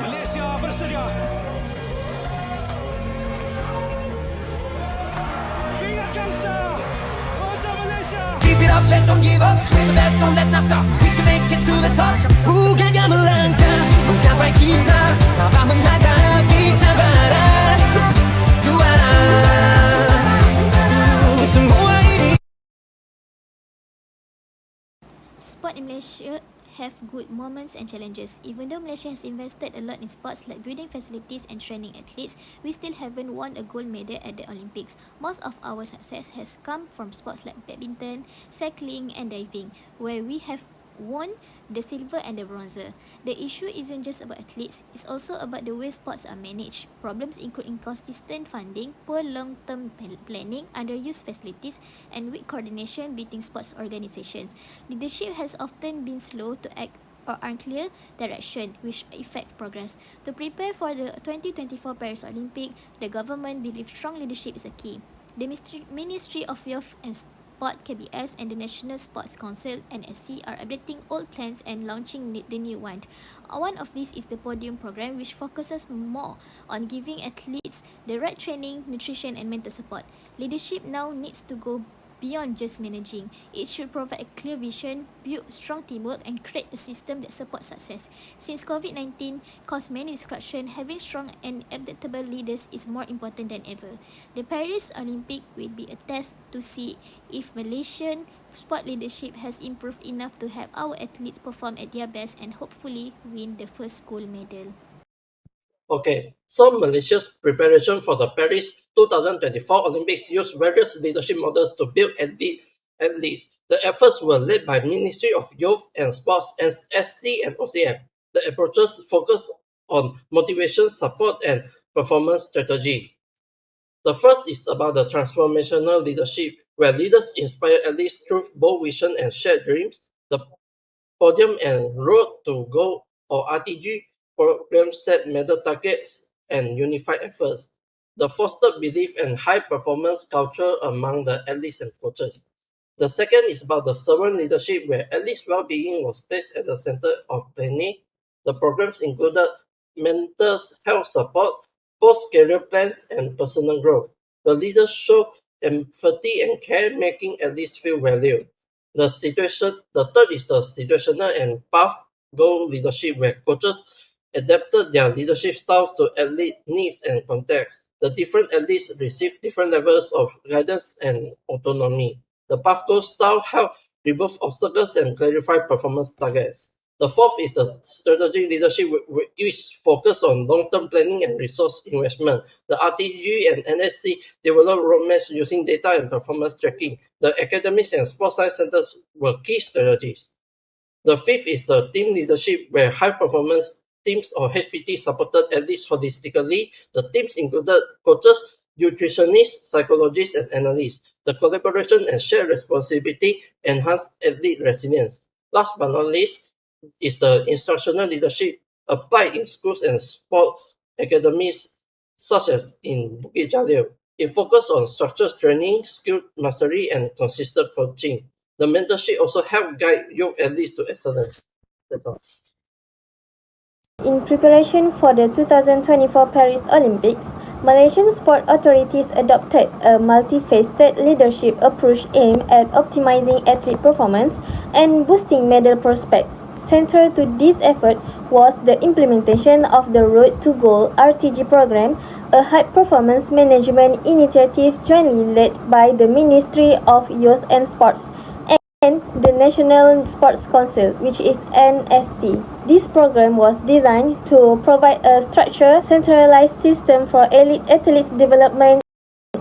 Malaysia bersedia. Ingat gangsa untuk Malaysia. Keep it up and don't give up. We're the best, so let's not stop. We can make it to the top. Gagal melangkah, menggapai cita. Tabah menghadapi cabaran. Juara. Semua ini. Sport in Malaysia have good moments and challenges. Even though Malaysia has invested a lot in sports like building facilities and training athletes, we still haven't won a gold medal at the Olympics. Most of our success has come from sports like badminton, cycling and diving, where we have won the silver and the bronze. The issue isn't just about athletes, it's also about the way sports are managed. Problems include inconsistent funding, poor long-term planning, underused facilities, and weak coordination between sports organizations. Leadership has often been slow to act or unclear direction, which affect progress. To prepare for the 2024 Paris Olympic, the government believes strong leadership is a key. The Ministry of Youth and Sport KBS and the National Sports Council NSC are updating old plans and launching the new one. One of these is the Podium program, which focuses more on giving athletes the right training, nutrition and mental support. Leadership now needs to go beyond just managing. It should provide a clear vision, build strong teamwork and create a system that supports success. Since COVID-19 caused many disruptions, having strong and adaptable leaders is more important than ever. The Paris Olympic will be a test to see if Malaysian sport leadership has improved enough to help our athletes perform at their best and hopefully win the first gold medal. Okay, so Malaysia's preparation for the Paris 2024 Olympics used various leadership models to build athletes. The efforts were led by Ministry of Youth and Sports, SC and OCM. The approaches focus on motivation, support, and performance strategy. The first is about the transformational leadership, where leaders inspire athletes through bold vision and shared dreams. The Podium and Road to Gold, or RTG, programs set medal targets and unified efforts. The fostered belief and high performance culture among the athletes and coaches. The second is about the servant leadership, where athletes' well-being was placed at the center of planning. The programs included mental health support, post-career plans, and personal growth. The leaders showed empathy and care, making athletes feel valued. The third is the situational and path goal leadership, where coaches adapted their leadership styles to athlete needs and contexts. The different athletes received different levels of guidance and autonomy. The path goal style helped remove obstacles and clarify performance targets. The fourth is the strategic leadership, which focus on long-term planning and resource investment. The RTG and NSC developed roadmaps using data and performance tracking. The academics and sports science centers were key strategies. The fifth is the team leadership, where high-performance teams or HPT supported athletes holistically. The teams included coaches, nutritionists, psychologists, and analysts. The collaboration and shared responsibility enhanced athlete resilience. Last but not least is the instructional leadership applied in schools and sport academies, such as in Bukit Jalil. It focused on structured training, skill mastery, and consistent coaching. The mentorship also helped guide young athletes to excellence. That's all. In preparation for the 2024 Paris Olympics, Malaysian sport authorities adopted a multifaceted leadership approach aimed at optimizing athlete performance and boosting medal prospects. Central to this effort was the implementation of the Road to Gold RTG program, a high-performance management initiative jointly led by the Ministry of Youth and Sports and the National Sports Council, which is NSC. This program was designed to provide a structured, centralized system for elite athletes development,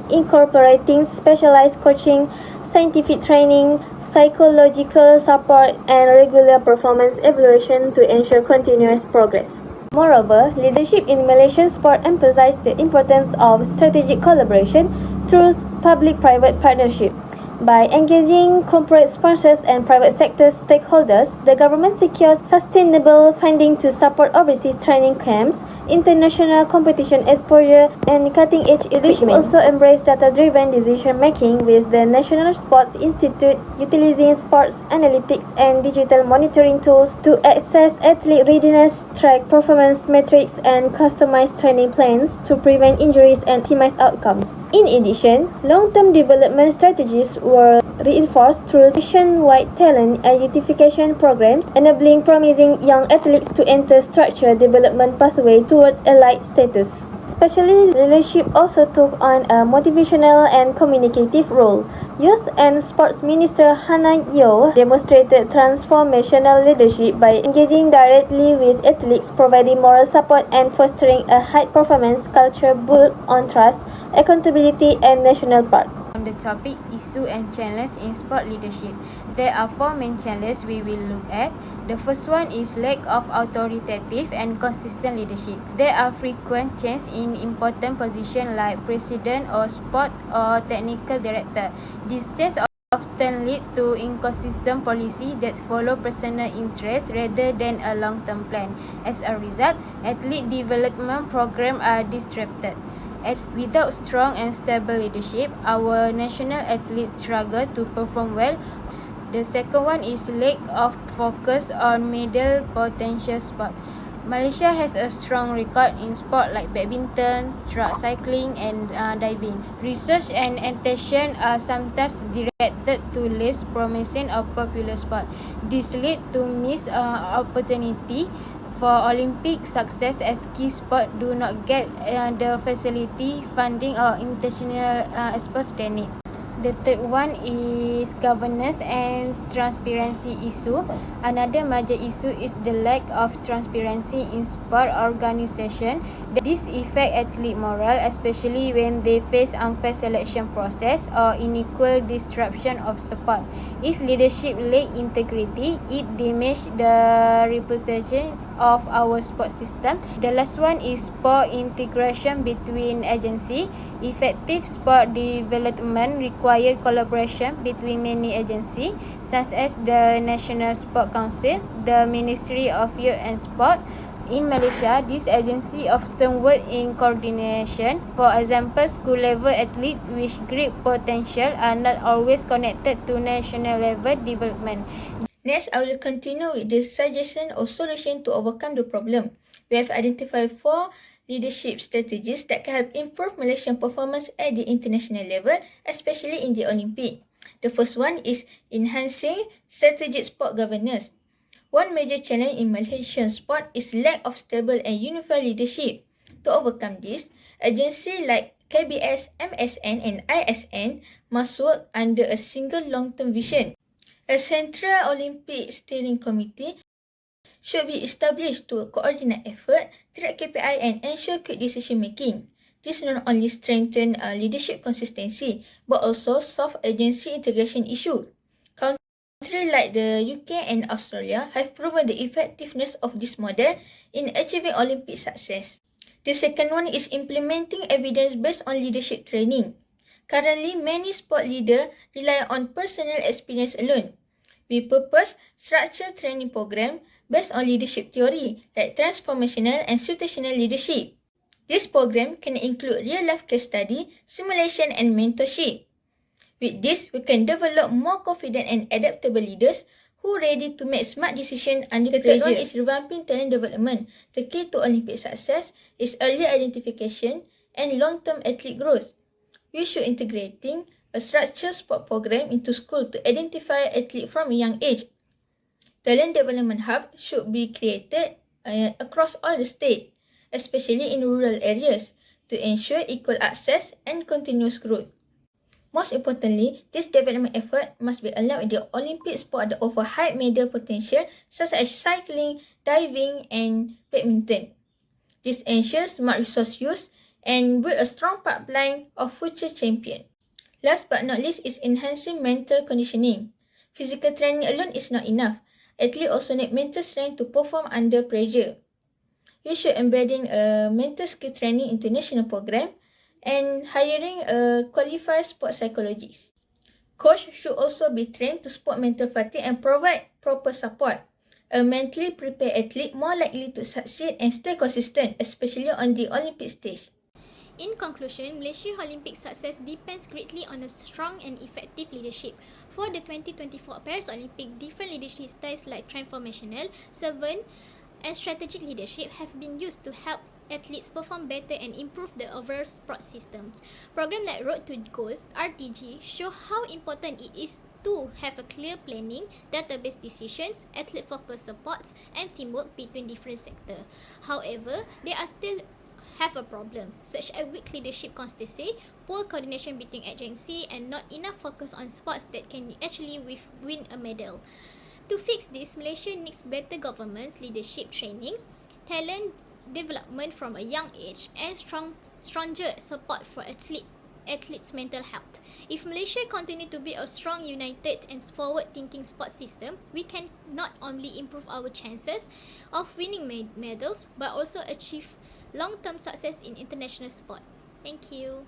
incorporating specialized coaching, scientific training, psychological support, and regular performance evaluation to ensure continuous progress. Moreover, leadership in Malaysian sport emphasized the importance of strategic collaboration through public-private partnership. By engaging corporate sponsors and private sector stakeholders, the government secures sustainable funding to support overseas training camps, international competition exposure, and cutting-edge equipment. We also embrace data-driven decision-making with the National Sports Institute utilizing sports analytics and digital monitoring tools to assess athlete readiness, track performance metrics, and customize training plans to prevent injuries and optimize outcomes. In addition, long-term development strategies were reinforced through nationwide talent identification programs, enabling promising young athletes to enter structured development pathway toward elite status. Especially, leadership also took on a motivational and communicative role. Youth and Sports Minister Hannah Yeoh demonstrated transformational leadership by engaging directly with athletes, providing moral support, and fostering a high-performance culture built on trust, accountability, and national pride. On the topic issue and challenge in sport leadership, there are four main challenges we will look at. The first one is lack of authoritative and consistent leadership. There are frequent changes in important positions like president or sport or technical director. These changes often lead to inconsistent policy that follow personal interests rather than a long-term plan. As a result, athlete development programs are disrupted. Without strong and stable leadership, our national athletes struggle to perform well. The second one is lack of focus on medal potential sport. Malaysia has a strong record in sport like badminton, track cycling, and diving. Research and attention are sometimes directed to less promising or popular sport. This leads to missed opportunity for Olympic success as key sports do not get the facility, funding or international exposure they need. The third one is governance and transparency issue. Another major issue is the lack of transparency in sport organization. This affects athlete morale, especially when they face unfair selection process or unequal distribution of support. If leadership lack integrity, it damages the reputation of our sport system. The last one is poor integration between agencies. Effective sport development requires collaboration between many agencies, such as the National Sport Council, the Ministry of Youth and Sport. In Malaysia, these agencies often work in coordination. For example, school-level athletes with great potential are not always connected to national level development. Next, I will continue with the suggestion or solution to overcome the problem. We have identified 4 leadership strategies that can help improve Malaysian performance at the international level, especially in the Olympic. The first one is enhancing strategic sport governance. One major challenge in Malaysian sport is lack of stable and unified leadership. To overcome this, agencies like KBS, MSN and ISN must work under a single long-term vision. A Central Olympic Steering Committee should be established to coordinate effort, track KPI and ensure quick decision-making. This not only strengthens leadership consistency but also solve agency integration issue. Countries like the UK and Australia have proven the effectiveness of this model in achieving Olympic success. The second one is implementing evidence-based on leadership training. Currently, many sport leaders rely on personal experience alone. We propose structured training program based on leadership theory like transformational and situational leadership. This program can include real-life case study, simulation and mentorship. With this, we can develop more confident and adaptable leaders who are ready to make smart decisions under pressure. The third one is revamping talent development. The key to Olympic success is early identification and long-term athlete growth. We should integrating a structured sport program into school to identify athletes from a young age. Talent development hub should be created across all the states, especially in rural areas, to ensure equal access and continuous growth. Most importantly, this development effort must be aligned with the Olympic sport that offer high medal potential such as cycling, diving and badminton. This ensures smart resource use and build a strong pipeline of future champions. Last but not least is enhancing mental conditioning. Physical training alone is not enough. Athletes also need mental strength to perform under pressure. We should embedding a mental skill training into national program and hiring a qualified sport psychologist. Coach should also be trained to spot mental fatigue and provide proper support. A mentally prepared athlete more likely to succeed and stay consistent, especially on the Olympic stage. In conclusion, Malaysia Olympic success depends greatly on a strong and effective leadership. For the 2024 Paris Olympic, different leadership styles like transformational, servant, and strategic leadership have been used to help athletes perform better and improve the overall sport systems. Programs like Road to Gold (RTG) show how important it is to have a clear planning, database decisions, athlete-focused supports, and teamwork between different sectors. However, there are still have a problem, such as weak leadership consistency, poor coordination between agencies, and not enough focus on sports that can actually win a medal. To fix this, Malaysia needs better governance, leadership training, talent development from a young age, and stronger support for athletes' mental health. If Malaysia continue to be a strong, united, and forward-thinking sports system, we can not only improve our chances of winning medals, but also achieve long-term success in international sport. Thank you.